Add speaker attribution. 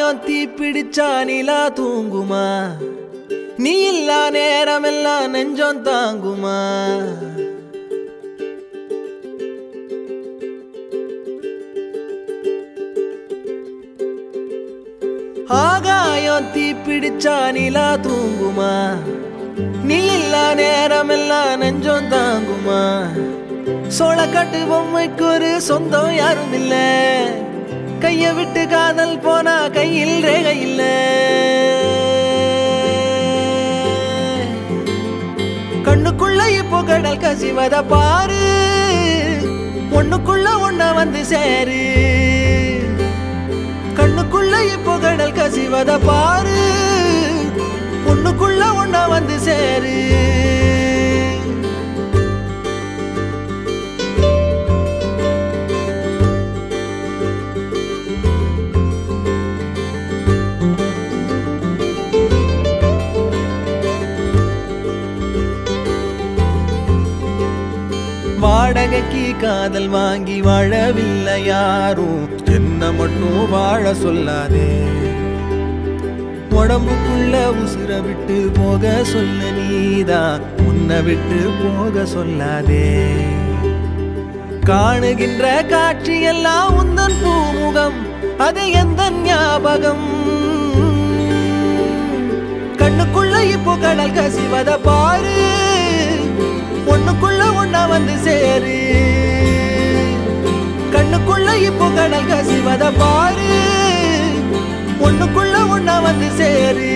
Speaker 1: ஆகாயம் தீ பிடிச்சா நிலா தூங்குமா நீ இல்லா நேரமெல்லாம் நெஞ்சம் தாங்குமா ஆகாயம் தீ பிடிச்சா நிலா தூங்குமா நீ இல்லா நேரமெல்லாம் நெஞ்சம் தாங்குமா சோளக்காட்டு பொம்மைக்கு ஒரு சொந்தம் யாரும் இல்ல கைய விட்டு காதல் போனா கையில் ரேகை இல்ல கண்ணுக்குள்ள இப்போ கடல் கசிவத பாரு ஒண்ணுக்குள்ள ஒண்ண வந்து சேரு கண்ணுக்குள்ள இப்போ கடல் கசிவத பாரு ஒண்ணுக்குள்ள ஒண்ண வந்து சேரு வாடகைக்கு காதல் வாங்கி வாழவில்லை யாரும் என்ன மட்டும் வாழ சொல்லாதே உடம்புக்குள்ள உசுர விட்டு போக சொல்ல நீதான் உன்னை விட்டு போக சொல்லாதே காணுகின்ற காட்சி எல்லாம் உந்தன் பூமுகம் அது எந்த ஞாபகம் கண்ணுக்குள்ள இப்போ கடல் கசிவத பாரு ஒண்ணுக்குள்ள ஒண்ணா வந்து சேரு கண்ணுக்குள்ள இப்போ கடல் கசிவத பாரு ஒண்ணுக்குள்ள ஒண்ணா வந்து சேரு